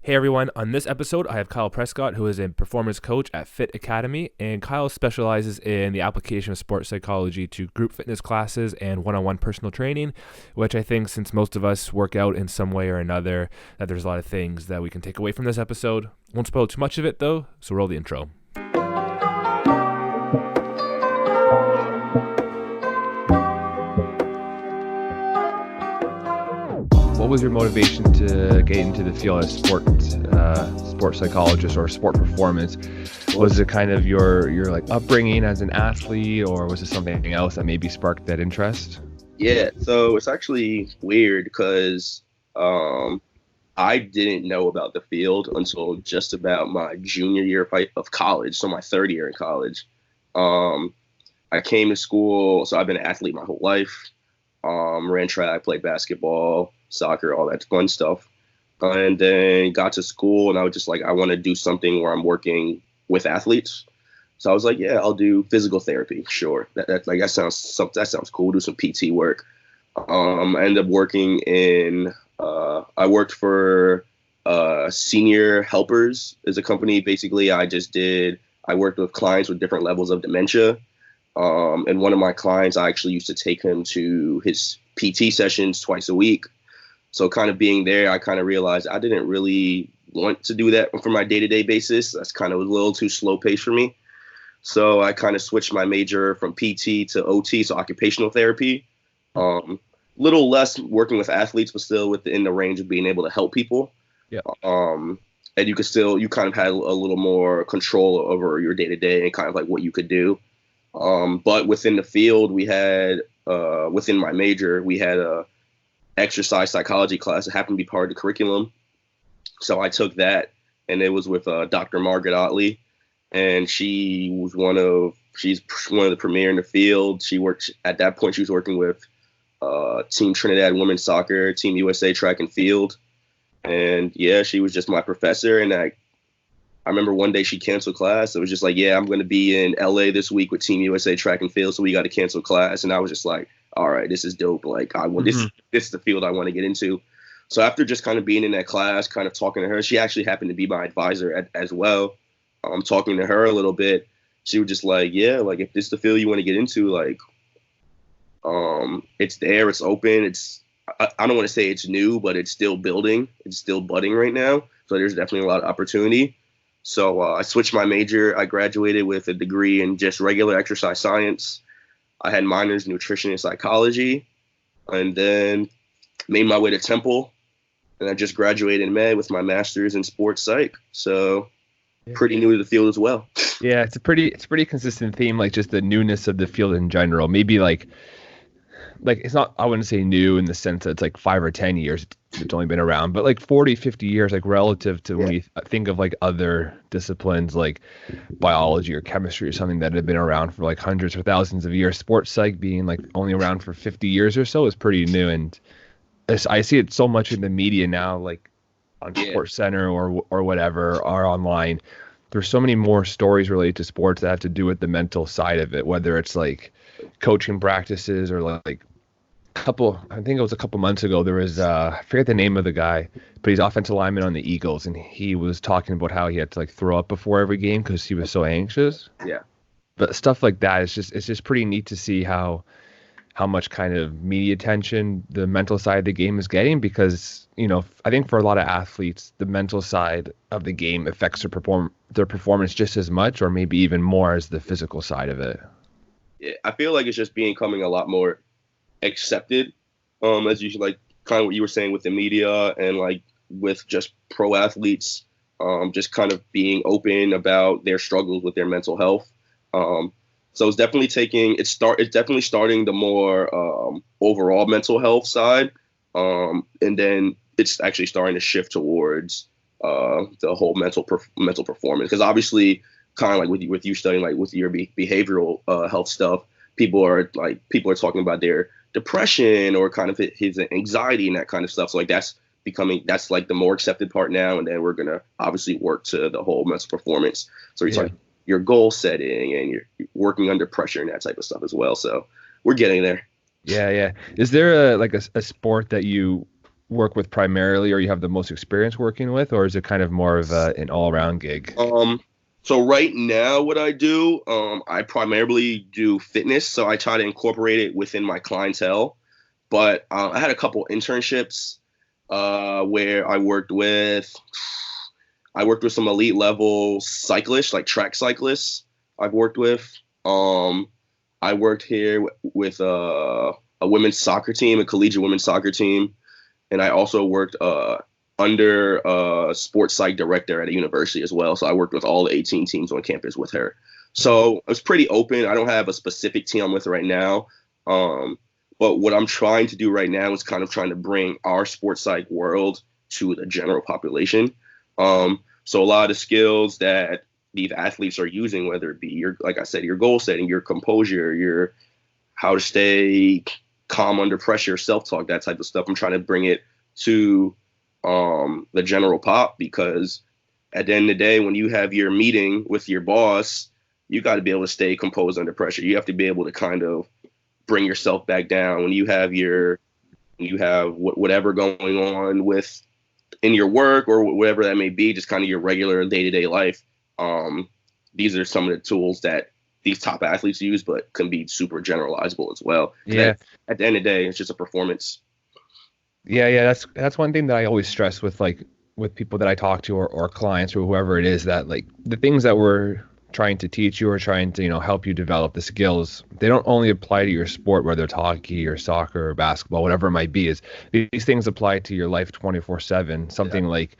Hey everyone, on this episode I have Kyle Prescott, who is a performance coach at Fit Academy, and Kyle specializes in the application of sports psychology to group fitness classes and one-on-one personal training, which I think, since most of us work out in some way or another, that there's a lot of things that we can take away from this episode. Won't spoil too much of it though, so roll the intro. What was your motivation to get into the field as sports psychologist or sport performance? Was it kind of your like upbringing as an athlete, or was it something else that maybe sparked that interest? Yeah, so it's actually weird because I didn't know about the field until just about my junior year of college, so my third year in college. I came to school, so I've been an athlete my whole life. Ran track, played basketball, soccer, all that fun stuff. And then got to school and I was just like, I want to do something where I'm working with athletes. So I was like, yeah, I'll do physical therapy. Sure. That sounds cool. Do some PT work. I ended up working I worked for Senior Helpers is a company. Basically, I worked with clients with different levels of dementia. And one of my clients, I actually used to take him to his PT sessions twice a week. So kind of being there, I kind of realized I didn't really want to do that for my day-to-day basis. That's kind of a little too slow paced for me. So I kind of switched my major from PT to OT, so occupational therapy. Little less working with athletes, but still within the range of being able to help people. Yeah. And you kind of had a little more control over your day-to-day and kind of like what you could do. But within the field, we had, within my major, we had a exercise psychology class that happened to be part of the curriculum. So I took that, and it was with Dr. Margaret Otley, and she's one of the premier in the field. At that point, she was working with Team Trinidad Women's Soccer, Team USA Track and Field. And yeah, she was just my professor. And I remember one day she canceled class. It was just like, yeah, I'm going to be in LA this week with Team USA Track and Field, so we got to cancel class. And I was just like, all right, this is dope. Like, this is the field I want to get into. So after just kind of being in that class, kind of talking to her, she actually happened to be my advisor as well. Talking to her a little bit, she was just like, yeah, like if this is the field you want to get into, like, it's there, it's open. I don't want to say it's new, but it's still building. It's still budding right now. So there's definitely a lot of opportunity. So I switched my major. I graduated with a degree in just regular exercise science. I had minors in nutrition and psychology, and then made my way to Temple. And I just graduated in May with my master's in sports psych. So pretty new to the field as well. Yeah, it's a pretty consistent theme, like just the newness of the field in general. Maybe like it's not, I wouldn't say new in the sense that it's like 5 or 10 years it's only been around, but like 40, 50 years, like relative to when you think of like other disciplines like biology or chemistry or something that have been around for like hundreds or thousands of years. Sports psych being like only around for 50 years or so is pretty new. And I see it so much in the media now, like on Sports Center or whatever, or online. There's so many more stories related to sports that have to do with the mental side of it, whether it's like coaching practices or like I think it was a couple months ago, there was I forget the name of the guy, but he's offensive lineman on the Eagles, and he was talking about how he had to like throw up before every game because he was so anxious. Yeah. But stuff like that, it's just pretty neat to see how much kind of media attention the mental side of the game is getting, because, you know, I think for a lot of athletes, the mental side of the game affects their performance just as much, or maybe even more, as the physical side of it. Yeah, I feel like it's just becoming a lot more accepted, as you like kind of what you were saying with the media and like with just pro athletes, just kind of being open about their struggles with their mental health. So it's definitely starting the more overall mental health side, and then it's actually starting to shift towards the whole mental performance, because obviously, kind of like with you studying like with your behavioral health stuff, people are talking about their depression or kind of his anxiety and that kind of stuff. So like that's like the more accepted part now. And then we're going to obviously work to the whole mental performance. So you're talking your goal setting and you're working under pressure and that type of stuff as well. So we're getting there. Yeah. Is there a sport that you work with primarily, or you have the most experience working with, or is it kind of more of an all-around gig? So right now, what I do, I primarily do fitness, so I try to incorporate it within my clientele. But I had a couple internships where I worked with some elite level cyclists, like track cyclists. I've worked with. I worked here with a women's soccer team, a collegiate women's soccer team, and I also worked under a sports psych director at a university as well. So I worked with all the 18 teams on campus with her. So it was pretty open. I don't have a specific team I'm with right now. But what I'm trying to do right now is kind of trying to bring our sports psych world to the general population. So a lot of the skills that these athletes are using, whether it be your, like I said, your goal setting, your composure, your how to stay calm under pressure, self-talk, that type of stuff. I'm trying to bring it to the general pop, because at the end of the day, when you have your meeting with your boss, you got to be able to stay composed under pressure. You have to be able to kind of bring yourself back down when you have whatever going on with in your work or whatever that may be, just kind of your regular day-to-day life. These are some of the tools that these top athletes use, but can be super generalizable as well. Yeah. At the end of the day, it's just a performance. Yeah. That's one thing that I always stress with people that I talk to or clients or whoever it is, that like the things that we're trying to teach you or trying to, help you develop the skills, they don't only apply to your sport, whether it's hockey or soccer or basketball, whatever it might be. Is these things apply to your life 24/7. Something like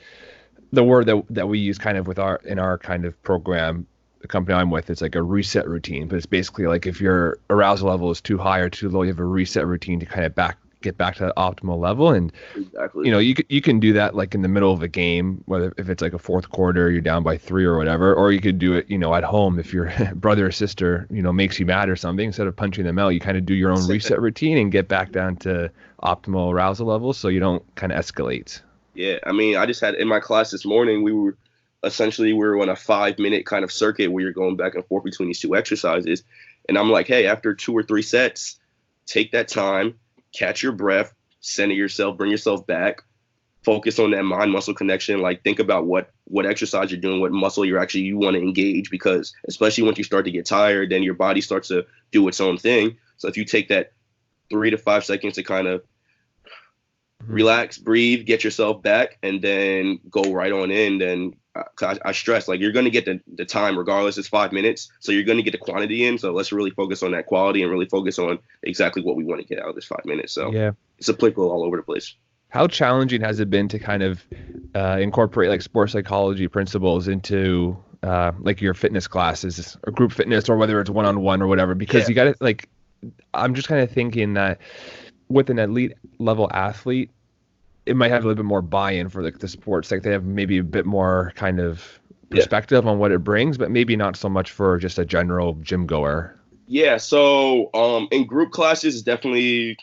the word that we use kind of in our kind of program, the company I'm with, it's like a reset routine, but it's basically like if your arousal level is too high or too low, you have a reset routine to kind of get back to the optimal level. And exactly, you can do that like in the middle of a game, whether if it's like a fourth quarter, you're down by 3 or whatever, or you could do it at home if your brother or sister makes you mad or something. Instead of punching them out, you kind of do your own reset routine and get back down to optimal arousal levels, so you don't kind of escalate. Yeah, I mean, I just had in my class this morning, we were on a 5-minute kind of circuit where you're going back and forth between these two exercises. And I'm like, hey, after 2 or 3 sets, take that time, catch your breath, center yourself, bring yourself back, focus on that mind muscle connection. Like, think about what exercise you're doing, what muscle you want to engage, because especially once you start to get tired, then your body starts to do its own thing. So if you take that 3 to 5 seconds to kind of relax, breathe, get yourself back, and then go right on in, then I stress, like, you're going to get the time regardless. It's 5 minutes, so you're going to get the quantity in. So let's really focus on that quality and really focus on exactly what we want to get out of this 5 minutes. So yeah, it's applicable all over the place. How challenging has it been to kind of incorporate like sports psychology principles into like your fitness classes or group fitness, or whether it's one-on-one or whatever? Because you got to, like, I'm just kind of thinking that with an elite level athlete, it might have a little bit more buy-in for like the sports. Like they have maybe a bit more kind of perspective on what it brings, but maybe not so much for just a general gym goer. Yeah. So in group classes, definitely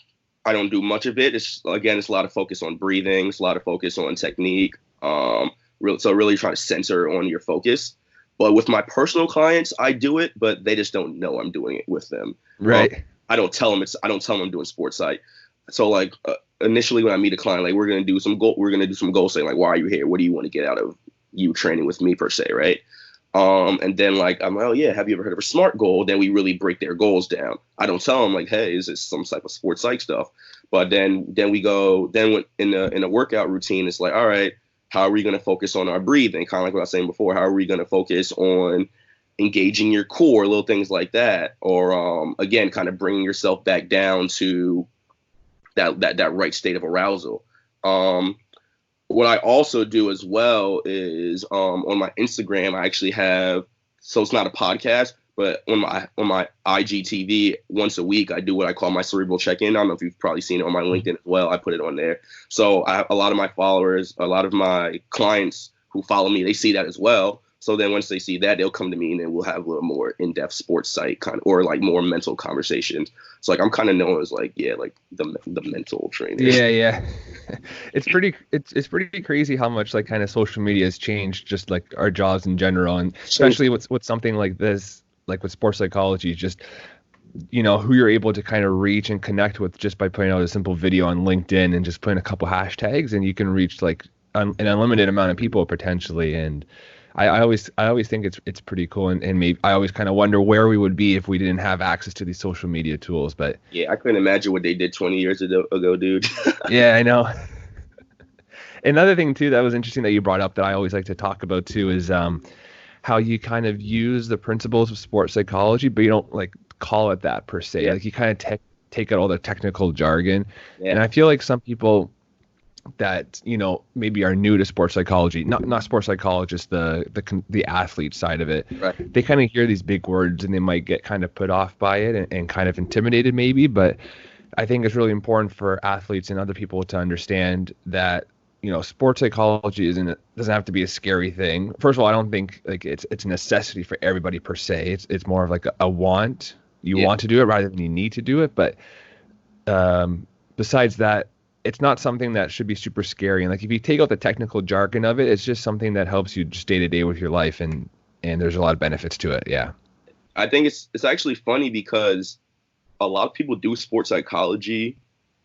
I don't do much of it. It's a lot of focus on breathing. It's a lot of focus on technique. Really try to censor on your focus. But with my personal clients, I do it, but they just don't know I'm doing it with them. Right. I don't tell them I'm doing sports psych. So like initially when I meet a client, like we're gonna do some goal setting. Like, why are you here? What do you want to get out of you training with me per se, right? And then like I'm like, oh yeah, have you ever heard of a SMART goal? Then we really break their goals down. I don't tell them like, hey, is this some type of sports psych stuff? But then we go in a workout routine, it's like, all right, how are we gonna focus on our breathing? Kind of like what I was saying before. How are we gonna focus on engaging your core, little things like that, or again, kind of bringing yourself back down to that right state of arousal. What I also do as well is on my Instagram, I actually have, so it's not a podcast, but on my IGTV once a week, I do what I call my cerebral check-in. I don't know if you've probably seen it on my LinkedIn as well. I put it on there. So I have a lot of my followers, a lot of my clients who follow me, they see that as well. So then once they see that, they'll come to me and then we'll have a little more in-depth sports psych kind of, or like more mental conversations. So like I'm kind of known as like, like the mental trainer. Yeah. It's pretty crazy how much like kind of social media has changed just like our jobs in general, and especially with something like this, like with sports psychology, just who you're able to kind of reach and connect with just by putting out a simple video on LinkedIn and just putting a couple hashtags, and you can reach like an unlimited amount of people potentially. And I always think it's pretty cool. And maybe I always kind of wonder where we would be if we didn't have access to these social media tools. But Yeah, I couldn't imagine what they did 20 years ago, dude. yeah, I know. Another thing too that was interesting that you brought up that I always like to talk about too is how you kind of use the principles of sports psychology, but you don't like call it that per se. Yeah, Like you kind of take out all the technical jargon. And yeah, I feel like some people that maybe are new to sports psychology, not sports psychologists, the athlete side of it, right. they kind of hear these big words and they might get kind of put off by it and kind of intimidated maybe. But I think it's really important for athletes and other people to understand that sports psychology doesn't have to be a scary thing. First of all, I don't think like it's a necessity for everybody per se. It's more of like a want. You Yeah, want to do it rather than you need to do it. But besides that, it's not something that should be super scary. And like if you take out the technical jargon of it, it's just something that helps you just day to day with your life, and there's a lot of benefits to it. Yeah. I think it's actually funny because a lot of people do sports psychology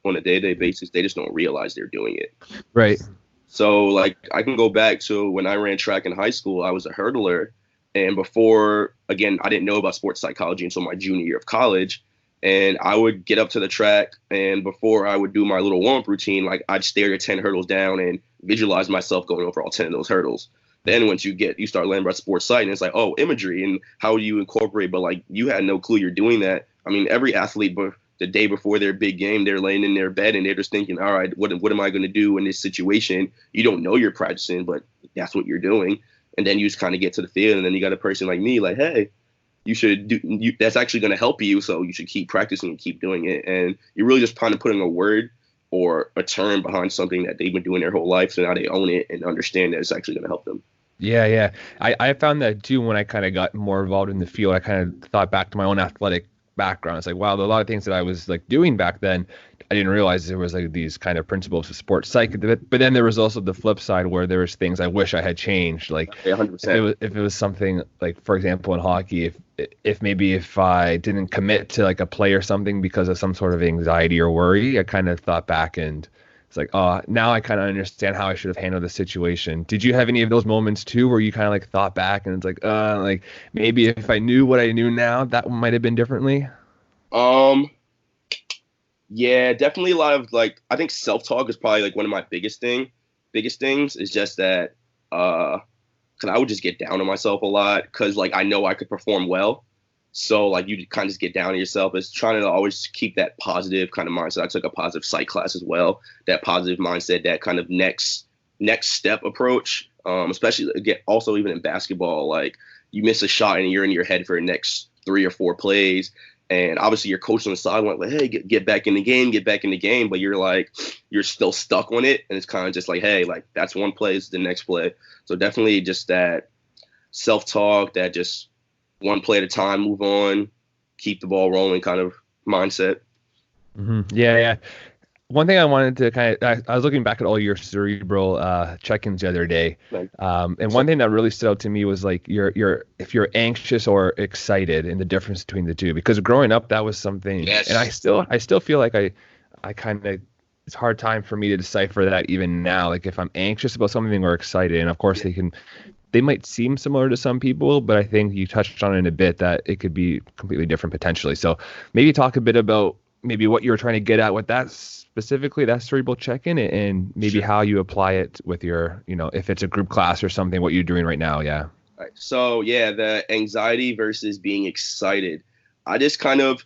on a day-to-day basis. They just don't realize they're doing it. Right. So like I can go back to when I ran track in high school. I was a hurdler, and before, again, I didn't know about sports psychology until my junior year of college. And I would get up to the track, and before I would do my little warm-up routine, like I'd stare at 10 hurdles down and visualize myself going over all 10 of those hurdles. Then once you start learning about sports psych, and it's like, oh, imagery and how you incorporate, but like you had no clue you're doing that. I mean, every athlete, the day before their big game, they're laying in their bed and they're just thinking, all right, what am I going to do in this situation? You don't know you're practicing, but that's what you're doing. And then you just kind of get to the field, and then you got a person like me, like, hey, you should that's actually going to help you. So you should keep practicing and keep doing it. And you're really just kind of putting a word or a term behind something that they've been doing their whole life. So now they own it and understand that it's actually going to help them. Yeah, yeah. I found that too when I kind of got more involved in the field. I kind of thought back to my own athletic background. It's like, wow, there are a lot of things that I was like doing back then. I didn't realize there was like these kind of principles of sports psych. But then there was also the flip side where there was things I wish I had changed. Like Yeah, if it was something like, for example, in hockey, if I didn't commit to like a play or something because of some sort of anxiety or worry, I kind of thought back and it's like, oh, now I kind of understand how I should have handled the situation. Did you have any of those moments too, where you kind of like thought back and it's like maybe if I knew what I knew now, that might have been differently? 100%. Yeah, definitely a lot of like, I think self-talk is probably like one of my biggest things is just that, cause I would just get down on myself a lot. Cause like, I know I could perform well. So like you kind of just get down on yourself. It's trying to always keep that positive kind of mindset. I took a positive psych class as well. That positive mindset, that kind of next step approach. Especially again, also even in basketball, like you miss a shot and you're in your head for the next 3 or 4 plays. And obviously your coach on the sideline like, hey, get back in the game, get back in the game. But you're still stuck on it. And it's kind of just like, hey, like that's one play, is the next play. So definitely just that self-talk, that just one play at a time, move on, keep the ball rolling kind of mindset. Mm-hmm. Yeah, yeah. One thing I wanted to I was looking back at all your cerebral check-ins the other day, Like, and one thing that really stood out to me was like if you're anxious or excited, and the difference between the two. Because growing up, that was something, yes. and I still feel like I kind of, it's a hard time for me to decipher that even now. Like if I'm anxious about something or excited, and of course they might seem similar to some people, but I think you touched on it in a bit that it could be completely different potentially. So maybe talk a bit about maybe what you're trying to get at with that specifically, that cerebral check-in, and maybe how you apply it with your, if it's a group class or something, what you're doing right now. Yeah. Right. So yeah, the anxiety versus being excited. I just kind of,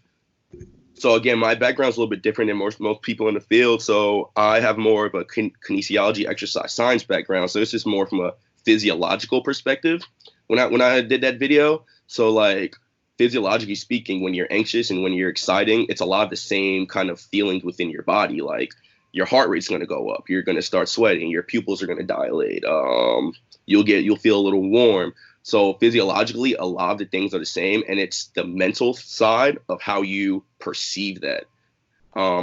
so again, my background's a little bit different than most people in the field. So I have more of a kinesiology, exercise science background. So it's just more from a physiological perspective when I did that video. So like physiologically speaking, when you're anxious and when you're exciting, it's a lot of the same kind of feelings within your body. Like your heart rate's going to go up. You're going to start sweating. Your pupils are going to dilate. You'll feel a little warm. So physiologically, a lot of the things are the same, and it's the mental side of how you perceive that.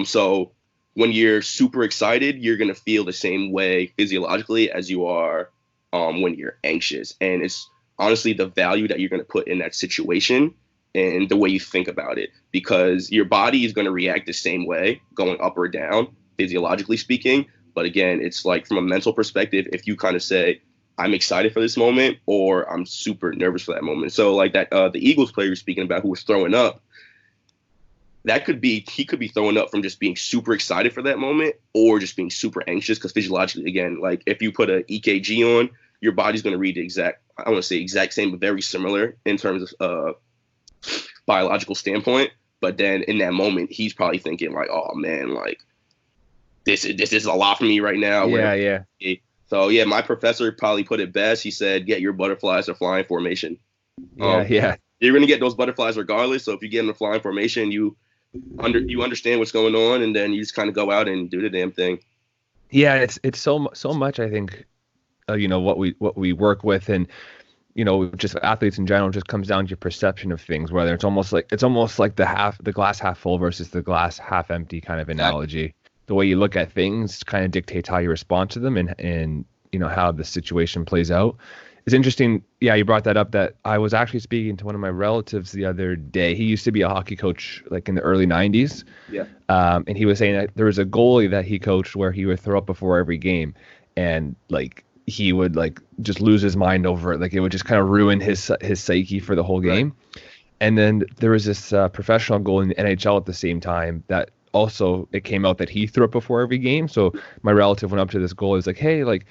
So when you're super excited, you're going to feel the same way physiologically as you are when you're anxious. And it's honestly the value that you're going to put in that situation and the way you think about it, because your body is going to react the same way going up or down, physiologically speaking. But again, it's like from a mental perspective, if you kind of say, I'm excited for this moment or I'm super nervous for that moment. So like that, the Eagles player you're speaking about who was throwing up, he could be throwing up from just being super excited for that moment or just being super anxious, because physiologically, again, like if you put an EKG on, your body's going to read the exact, I don't want to say exact same, but very similar in terms of biological standpoint. But then in that moment, he's probably thinking like, oh man, like this is a lot for me right now. Yeah. So yeah, my professor probably put it best. He said, get your butterflies to flying formation. Yeah. You're going to get those butterflies regardless. So if you get in a flying formation, you understand what's going on, and then you just kind of go out and do the damn thing. Yeah, it's so much, I think, what we work with, and just athletes in general, just comes down to your perception of things, whether it's almost like the glass half full versus the glass half empty kind of analogy. The way you look at things kind of dictates how you respond to them, and how the situation plays out. It's interesting. Yeah, you brought that up, that I was actually speaking to one of my relatives the other day. He used to be a hockey coach like in the early 90s. Yeah. And he was saying that there was a goalie that he coached where he would throw up before every game, and like he would like just lose his mind over it. Like it would just kind of ruin his psyche for the whole game. Right. And then there was this professional goalie in the NHL at the same time that also, it came out that he threw up before every game. So my relative went up to this goalie. He was like, hey, like,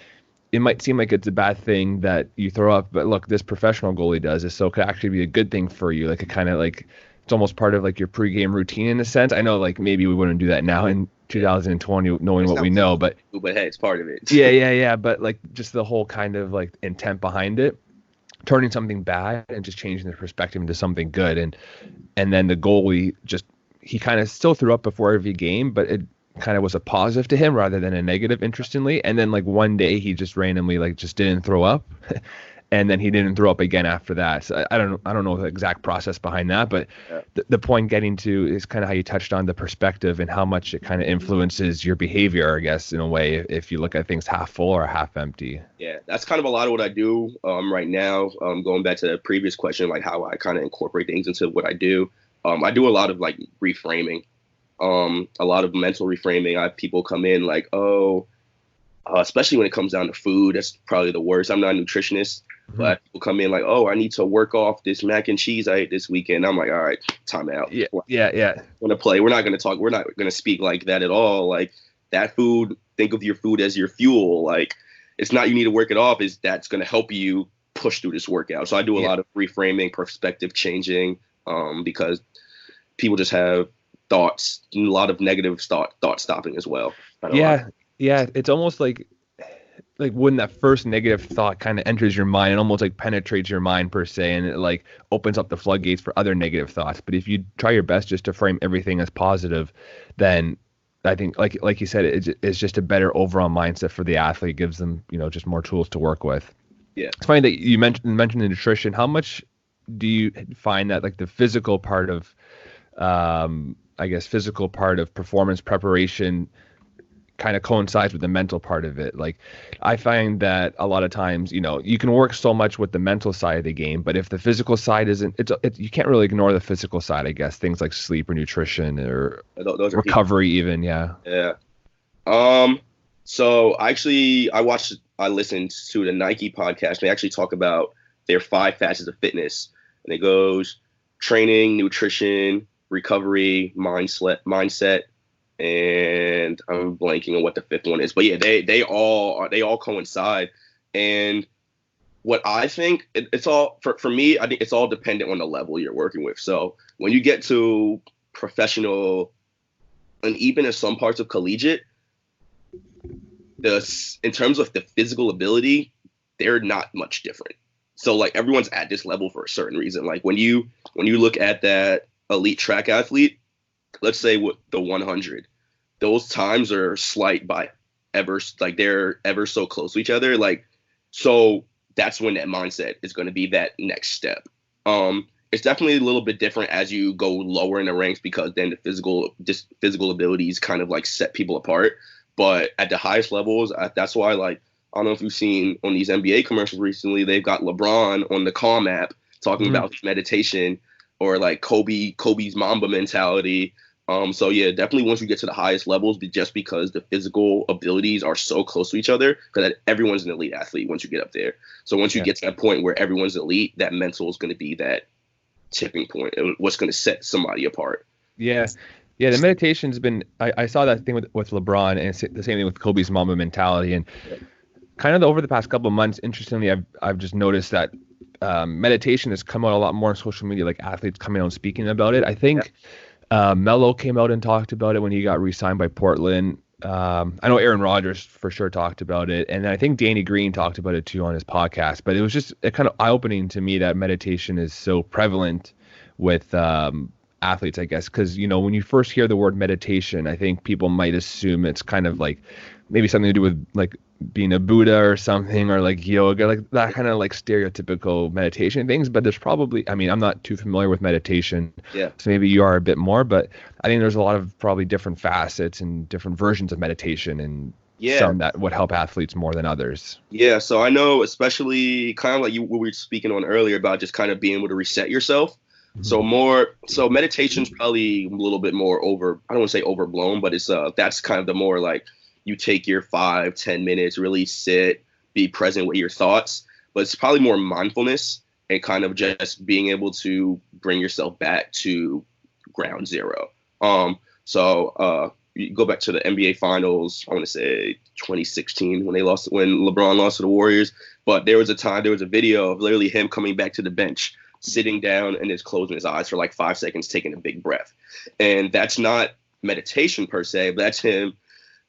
it might seem like it's a bad thing that you throw up, but look, this professional goalie does this, so it could actually be a good thing for you. Like, it kind of like, it's almost part of like your pregame routine in a sense. I know, like, maybe we wouldn't do that now in 2020, knowing what we know, but hey, it's part of it. Yeah. But like, just the whole kind of like intent behind it, turning something bad and just changing the perspective into something good. And then the goalie he kind of still threw up before every game, but it kind of was a positive to him rather than a negative, interestingly. And then like one day he just randomly like just didn't throw up. And then he didn't throw up again after that. So I don't know the exact process behind that, but the point getting to is kind of how you touched on the perspective and how much it kind of influences your behavior, I guess, in a way, if you look at things half full or half empty. Yeah, that's kind of a lot of what I do right now. Going back to the previous question, like how I kind of incorporate things into what I do. I do a lot of like reframing, a lot of mental reframing. I have people come in like, especially when it comes down to food, that's probably the worst. I'm not a nutritionist, but people come in like, I need to work off this mac and cheese I ate this weekend. I'm like, all right, time out. Yeah. Want to play? We're not going to talk. We're not going to speak like that at all. Like that food, think of your food as your fuel. Like it's not you need to work it off. That's going to help you push through this workout. So I do a lot of reframing, perspective changing, because people just have thoughts, a lot of negative thought stopping as well. Yeah. It's almost like when that first negative thought kind of enters your mind, it almost like penetrates your mind per se, and it like opens up the floodgates for other negative thoughts. But if you try your best just to frame everything as positive, then I think like you said, it's just a better overall mindset for the athlete. It gives them, just more tools to work with. Yeah. It's funny that you mentioned the nutrition. How much do you find that like the physical part of physical part of performance preparation kind of coincides with the mental part of it? Like I find that a lot of times, you can work so much with the mental side of the game, but if the physical side isn't, you can't really ignore the physical side, I guess, things like sleep or nutrition or those recovery even. Yeah. So actually I listened to the Nike podcast. They actually talk about their 5 facets of fitness, and it goes training, nutrition, recovery, mindset, and I'm blanking on what the 5th one is. But yeah, they all coincide. And what I think it's all for me, I think it's all dependent on the level you're working with. So when you get to professional and even in some parts of collegiate, in terms of the physical ability, they're not much different. So like everyone's at this level for a certain reason. Like when you look at that elite track athlete, let's say with the 100, those times are slight by they're ever so close to each other. Like, so that's when that mindset is going to be that next step. It's definitely a little bit different as you go lower in the ranks, because then the physical abilities kind of like set people apart. But at the highest levels, that's why, like, I don't know if you've seen on these NBA commercials recently, they've got LeBron on the Calm app talking about his meditation, or like Kobe's Mamba mentality. So yeah, definitely once you get to the highest levels, just because the physical abilities are so close to each other, because everyone's an elite athlete once you get up there. So once you get to that point where everyone's elite, that mental is going to be that tipping point and what's going to set somebody apart. Yeah. Yeah, the meditation's been. I saw that thing with LeBron, and it's the same thing with Kobe's Mamba mentality, and kind of over the past couple of months, interestingly, I've just noticed that meditation has come out a lot more on social media, like athletes coming out and speaking about it. I think Melo came out and talked about it when he got re-signed by Portland. I know Aaron Rodgers for sure talked about it, and I think Danny Green talked about it too on his podcast. But it was just kind of eye-opening to me that meditation is so prevalent with athletes, I guess, because when you first hear the word meditation, I think people might assume it's kind of like maybe something to do with like being a Buddha or something, or like yoga, like that kind of like stereotypical meditation things. But there's probably, I mean, I'm not too familiar with meditation, so maybe you are a bit more, but I think there's a lot of probably different facets and different versions of meditation, and some that would help athletes more than others. Yeah, so I know, especially kind of like what we were speaking on earlier about just kind of being able to reset yourself. So meditation's probably a little bit more I don't want to say overblown, but it's that's kind of the more like you take your 5-10 minutes, really sit, be present with your thoughts. But it's probably more mindfulness and kind of just being able to bring yourself back to ground zero. So you go back to the NBA Finals, I want to say 2016 when LeBron lost to the Warriors. But there was a video of literally him coming back to the bench, sitting down and just closing his eyes for like 5 seconds, taking a big breath. And that's not meditation per se, but that's him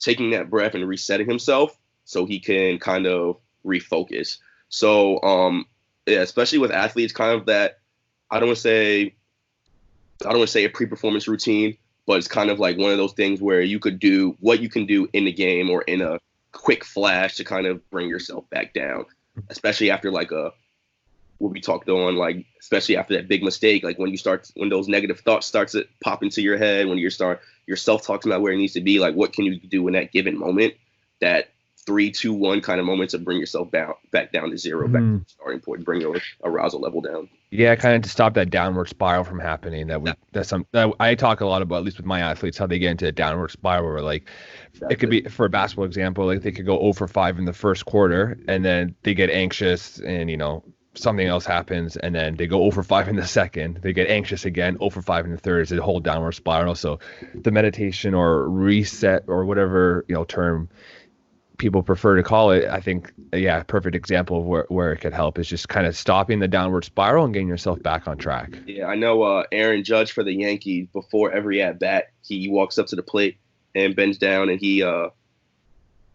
taking that breath and resetting himself so he can kind of refocus. So especially with athletes, kind of that, I don't want to say a pre-performance routine, but it's kind of like one of those things where you could do what you can do in the game or in a quick flash to kind of bring yourself back down, especially after like what we talked on, like especially after that big mistake, like when those negative thoughts start to pop into your head, when your self-talk's not where it needs to be, like what can you do in that given moment, that 3, 2, 1 kind of moment to bring yourself back down to zero, back to the starting point, bring your arousal level down. Yeah, kind of to stop that downward spiral from happening. That I talk a lot about, at least with my athletes, how they get into a downward spiral where like it could be, for a basketball example, like they could go 0 for 5 in the first quarter and then they get anxious and something else happens, and then they go 0 for 5 in the second. They get anxious again, 0 for 5 in the third. It's a whole downward spiral. So the meditation or reset or whatever term people prefer to call it, I think, perfect example of where it could help is just kind of stopping the downward spiral and getting yourself back on track. Yeah, I know Aaron Judge for the Yankees, before every at bat, he walks up to the plate and bends down and he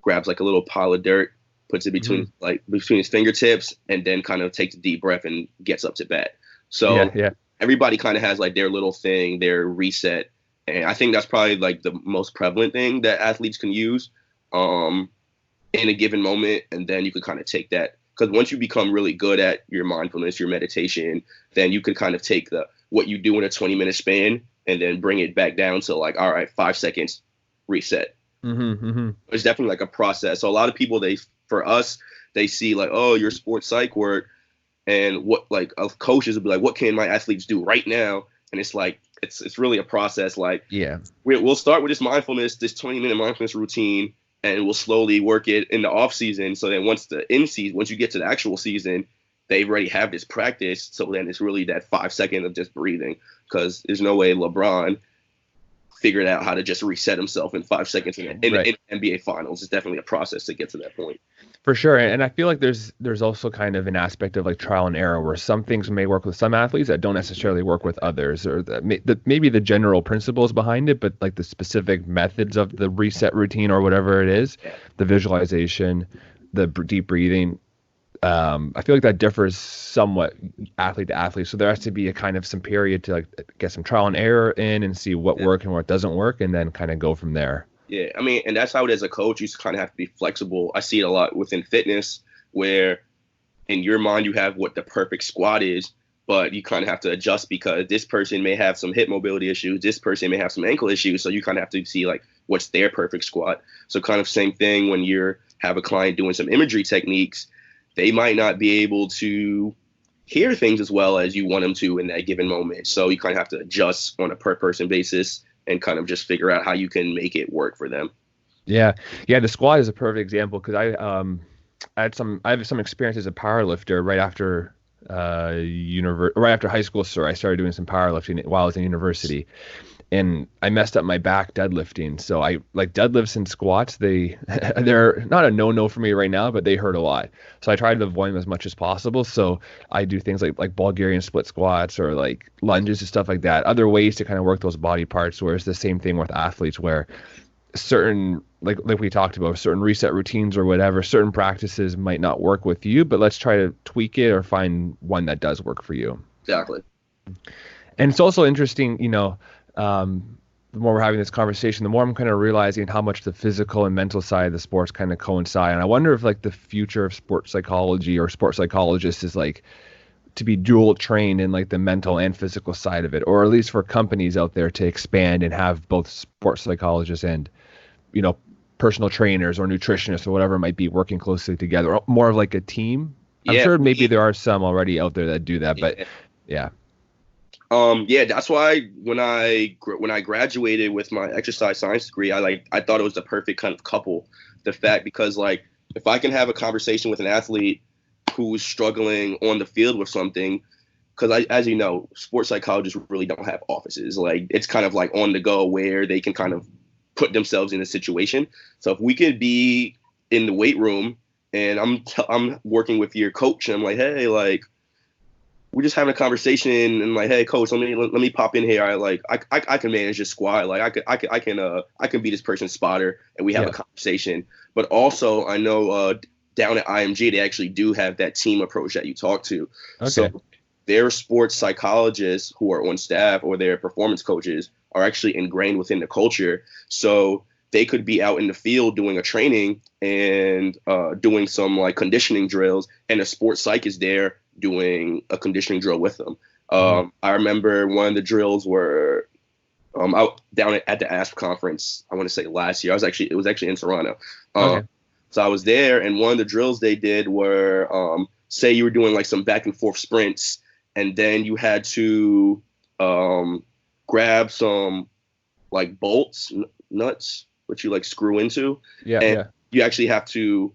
grabs like a little pile of dirt, puts it between his fingertips, and then kind of takes a deep breath and gets up to bat. So everybody kind of has like their little thing, their reset. And I think that's probably like the most prevalent thing that athletes can use in a given moment. And then you could kind of take that, because once you become really good at your mindfulness, your meditation, then you can kind of take what you do in a 20-minute span and then bring it back down to like, all right, 5 seconds, reset. It's definitely like a process. So a lot of people, for us, they see like, oh, your sports psych work, and what like coaches will be like, what can my athletes do right now? And it's like it's really a process. Like we'll start with this 20-minute mindfulness routine, and we'll slowly work it in the off season. So then once you get to the actual season, they already have this practice. So then it's really that 5 seconds of just breathing, because there's no way LeBron figured out how to just reset himself in 5 seconds in NBA Finals. It's definitely a process to get to that point. For sure. And I feel like there's also kind of an aspect of like trial and error, where some things may work with some athletes that don't necessarily work with others, or maybe the general principles behind it, but like the specific methods of the reset routine or whatever it is, the visualization, the deep breathing. I feel like that differs somewhat athlete to athlete. So there has to be a kind of some period to like get some trial and error in and see what works and what doesn't work, and then kind of go from there. Yeah, I mean, and that's how it is as a coach. You kind of have to be flexible. I see it a lot within fitness, where in your mind you have what the perfect squat is, but you kind of have to adjust because this person may have some hip mobility issues. This person may have some ankle issues. So you kind of have to see like what's their perfect squat. So kind of same thing when you have a client doing some imagery techniques, they might not be able to hear things as well as you want them to in that given moment. So you kind of have to adjust on a per person basis and kind of just figure out how you can make it work for them. Yeah, yeah. The squat is a perfect example because I have some experience as a power lifter right after right after high school. So I started doing some powerlifting while I was in university, and I messed up my back deadlifting. So I like deadlifts and squats. They're not a no for me right now, but they hurt a lot. So I try to avoid them as much as possible. So I do things like Bulgarian split squats or like lunges and stuff like that. Other ways to kind of work those body parts. Where it's the same thing with athletes where certain like we talked about certain reset routines or whatever, certain practices might not work with you, but let's try to tweak it or find one that does work for you. Exactly. And it's also interesting, the more we're having this conversation, the more I'm kind of realizing how much the physical and mental side of the sports kind of coincide. And I wonder if like the future of sports psychology or sports psychologists is like to be dual trained in like the mental and physical side of it, or at least for companies out there to expand and have both sports psychologists and, personal trainers or nutritionists or whatever it might be working closely together, more of like a team. I'm sure maybe there are some already out there that do that, but yeah. That's why when I graduated with my exercise science degree, I thought it was the perfect kind of couple. The fact because like if I can have a conversation with an athlete who's struggling on the field with something, because as you know, sports psychologists really don't have offices. Like it's kind of like on the go where they can kind of put themselves in a situation. So if we could be in the weight room and I'm working with your coach and I'm like, hey, like we're just having a conversation and like, hey, coach, let me pop in here. I can manage this squat. Like I can be this person's spotter and we have a conversation. But also I know down at IMG they actually do have that team approach that you talk to. Okay. So their sports psychologists who are on staff or their performance coaches are actually ingrained within the culture. So they could be out in the field doing a training and doing some like conditioning drills, and a sports psych is there doing a conditioning drill with them. I remember one of the drills were out down at the ASP conference, I want to say last year. It was actually in Toronto. Okay. So I was there, and one of the drills they did were say you were doing like some back and forth sprints, and then you had to grab some like bolts, nuts, which you like screw into. You actually have to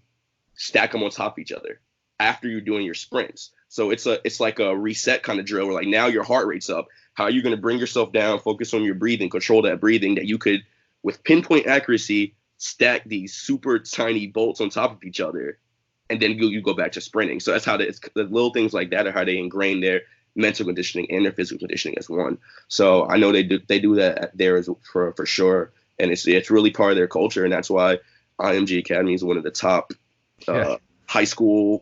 stack them on top of each other after you're doing your sprints. So it's like a reset kind of drill where like now your heart rate's up. How are you going to bring yourself down, focus on your breathing, control that breathing, that you could, with pinpoint accuracy, stack these super tiny bolts on top of each other, and then you go back to sprinting. So that's how the little things like that are how they ingrain their mental conditioning and their physical conditioning as one. So I know they do that there as for sure, and it's really part of their culture, and that's why IMG Academy is one of the top high schools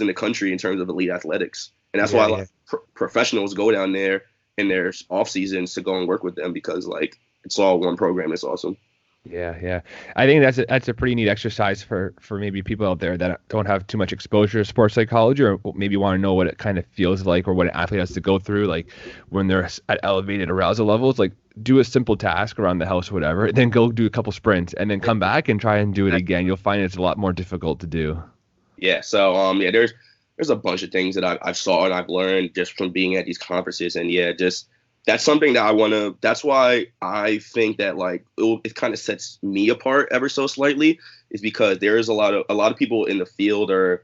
in the country in terms of elite athletics, and that's why a lot of professionals go down there in their off seasons to go and work with them, because like it's all one program. It's awesome. Yeah. I think that's a pretty neat exercise for maybe people out there that don't have too much exposure to sports psychology, or maybe want to know what it kind of feels like or what an athlete has to go through, like when they're at elevated arousal levels. Like do a simple task around the house or whatever, then go do a couple sprints and then come back and try and do it again. You'll find it's a lot more difficult to do. Yeah. So there's a bunch of things that I've saw and I've learned just from being at these conferences, and that's something that that's why I think that like it kind of sets me apart ever so slightly, is because there is a lot of people in the field are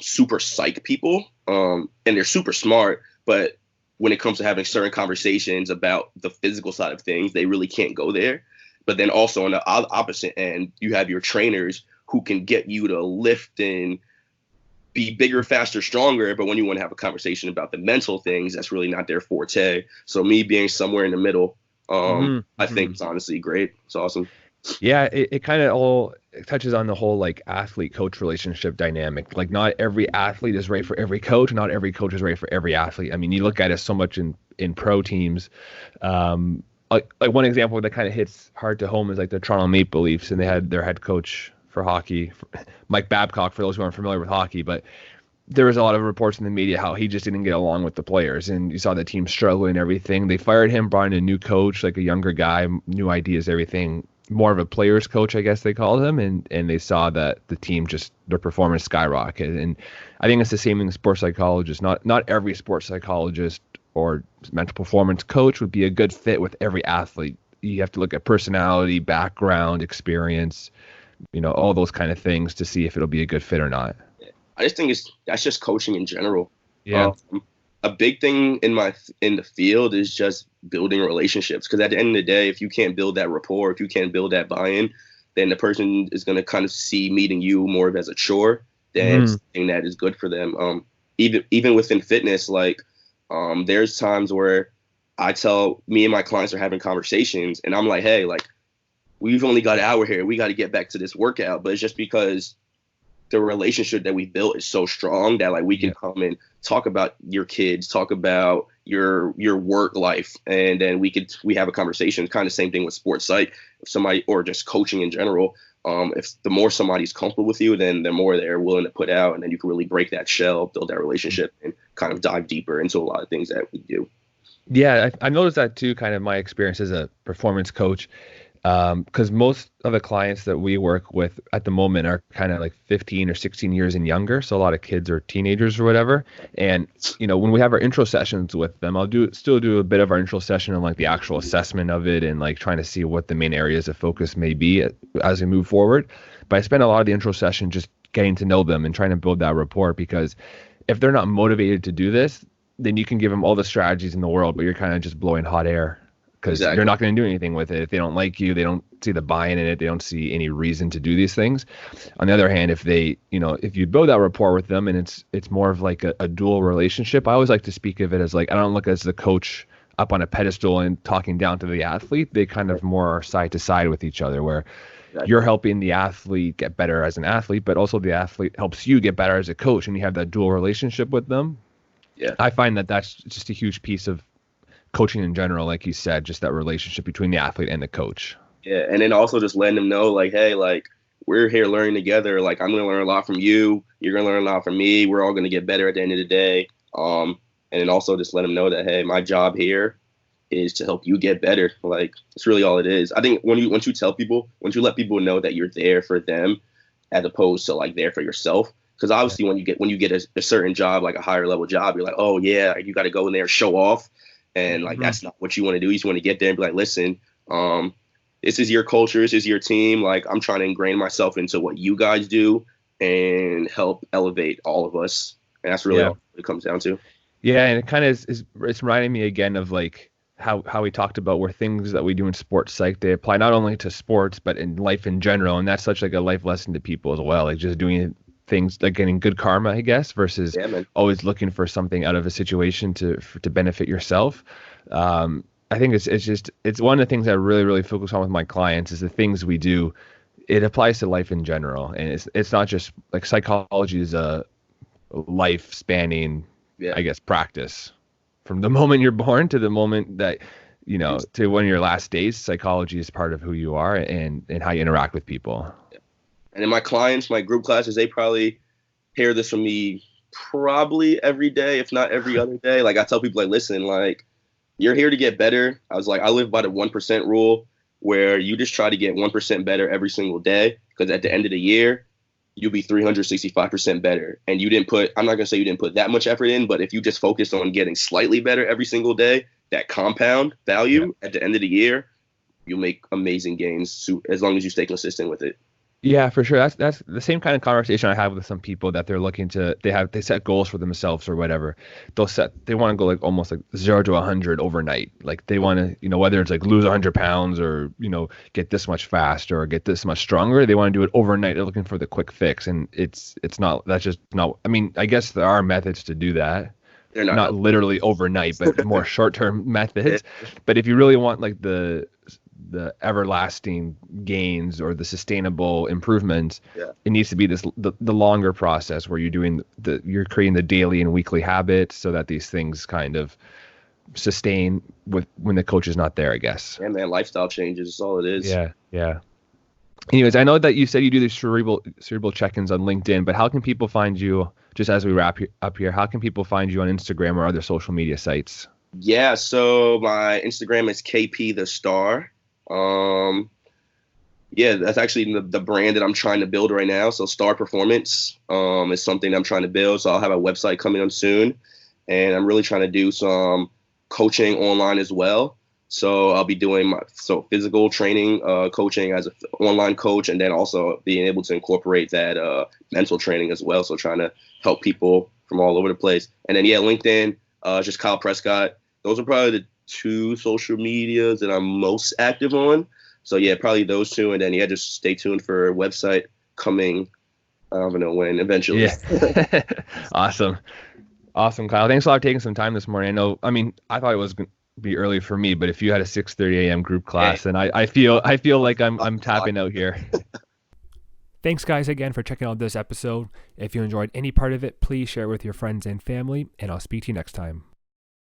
super psych people, and they're super smart, but when it comes to having certain conversations about the physical side of things, they really can't go there. But then also on the opposite end, you have your trainers who can get you to lift and be bigger, faster, stronger. But when you want to have a conversation about the mental things, that's really not their forte. So me being somewhere in the middle, I think it's honestly great. It's awesome. Yeah, it kind of all touches on the whole like athlete-coach relationship dynamic. Like not every athlete is right for every coach. Not every coach is right for every athlete. I mean, you look at it so much in pro teams. Like one example that kind of hits hard to home is like the Toronto Maple Leafs, and they had their head coach for hockey, Mike Babcock, for those who aren't familiar with hockey, but there was a lot of reports in the media how he just didn't get along with the players, and you saw the team struggling and everything. They fired him, brought in a new coach, like a younger guy, new ideas, everything. more of a player's coach, I guess they called him, and they saw that the team just their performance skyrocketed. And I think it's the same thing with sports psychologists. Not every sports psychologist or mental performance coach would be a good fit with every athlete. You have to look at personality, background, experience, all those kind of things to see if it'll be a good fit or not. I just think that's just coaching in general. Yeah. A big thing in the field is just building relationships, because at the end of the day, if you can't build that rapport, if you can't build that buy-in, then the person is going to kind of see meeting you more of as a chore than something that is good for them. Even within fitness, like there's times where me and my clients are having conversations and I'm like, hey, like, we've only got an hour here. We got to get back to this workout. But it's just because the relationship that we built is so strong that like we can come and talk about your kids, talk about your work life, and then we have a conversation. Kind of same thing with sports psych, if somebody, or just coaching in general. If the more somebody's comfortable with you, then the more they're willing to put out, and then you can really break that shell, build that relationship, and kind of dive deeper into a lot of things that we do. Yeah, I noticed that too, kind of my experience as a performance coach, because most of the clients that we work with at the moment are kind of like 15 or 16 years and younger. So a lot of kids or teenagers or whatever. And, when we have our intro sessions with them, I'll still do a bit of our intro session on like the actual assessment of it and like trying to see what the main areas of focus may be as we move forward. But I spend a lot of the intro session just getting to know them and trying to build that rapport, because if they're not motivated to do this, then you can give them all the strategies in the world, but you're kind of just blowing hot air, because they're not going to do anything with it. If they don't like you, they don't see the buy-in in it, they don't see any reason to do these things. On the other hand, if they, if you build that rapport with them and it's more of like a dual relationship, I always like to speak of it as like, I don't look as the coach up on a pedestal and talking down to the athlete. They kind of more are side to side with each other, where you're helping the athlete get better as an athlete, but also the athlete helps you get better as a coach, and you have that dual relationship with them. Yeah, I find that that's just a huge piece of coaching in general, like you said, just that relationship between the athlete and the coach. Yeah, and then also just letting them know, like, hey, like, we're here learning together. Like, I'm going to learn a lot from you. You're going to learn a lot from me. We're all going to get better at the end of the day. And then also just let them know that, hey, my job here is to help you get better. Like, that's really all it is. I think once you let people know that you're there for them as opposed to like there for yourself. Because obviously when you get a certain job, like a higher level job, you're like, oh yeah, you got to go in there and show off. And like, that's not what you want to do. You just want to get there and be like, listen, this is your culture. This is your team. Like, I'm trying to ingrain myself into what you guys do and help elevate all of us. And that's really all it comes down to. Yeah. And it kind of it's reminding me again of like how we talked about where things that we do in sports psych, they apply not only to sports, but in life in general. And that's such like a life lesson to people as well. Like just doing things like getting good karma, I guess, versus always looking for something out of a situation to benefit yourself. I think it's one of the things I really, really focus on with my clients is the things we do. It applies to life in general. And it's not just like psychology is a life spanning, I guess, practice from the moment you're born to the moment that, to one of your last days. Psychology is part of who you are and how you interact with people. And then my clients, my group classes, they probably hear this from me probably every day, if not every other day. Like, I tell people, like, listen, like, you're here to get better. I was like, I live by the 1% rule, where you just try to get 1% better every single day, because at the end of the year, you'll be 365% better. And I'm not going to say you didn't put that much effort in, but if you just focused on getting slightly better every single day, that compound value at the end of the year, you'll make amazing gains as long as you stay consistent with it. Yeah, for sure. That's the same kind of conversation I have with some people that they're looking to, they set goals for themselves or whatever. They want to go like almost like 0 to 100 overnight. Like they want to, whether it's like lose 100 pounds or, get this much faster or get this much stronger, they want to do it overnight. They're looking for the quick fix. And that's just not, I mean, I guess there are methods to do that. They're not literally overnight, but more short-term methods. But if you really want like the everlasting gains or the sustainable improvements, it needs to be the longer process where you're creating the daily and weekly habits so that these things kind of sustain when the coach is not there, I guess. Yeah, man, lifestyle changes is all it is. Yeah. Anyways, I know that you said you do these cerebral check-ins on LinkedIn, but how can people find you, just as we wrap up here, how can people find you on Instagram or other social media sites? Yeah, so my Instagram is KP the Star. Yeah, that's actually the brand that I'm trying to build right now. So Star Performance is something I'm trying to build. So I'll have a website coming up soon, and I'm really trying to do some coaching online as well. So I'll be doing my physical training, coaching as an online coach, and then also being able to incorporate that mental training as well. So trying to help people from all over the place. And then yeah, LinkedIn, just Kyle Prescott. Those are probably the two social medias that I'm most active on. So yeah, probably those two, and then yeah, just stay tuned for a website coming. I don't know when, eventually. Yeah. Awesome. Awesome, Kyle. Thanks a lot for taking some time this morning. I mean, I thought it was going to be early for me, but if you had a 6:30 a.m. group class, then I feel like I'm tapping out here. Thanks, guys, again for checking out this episode. If you enjoyed any part of it, please share it with your friends and family, and I'll speak to you next time.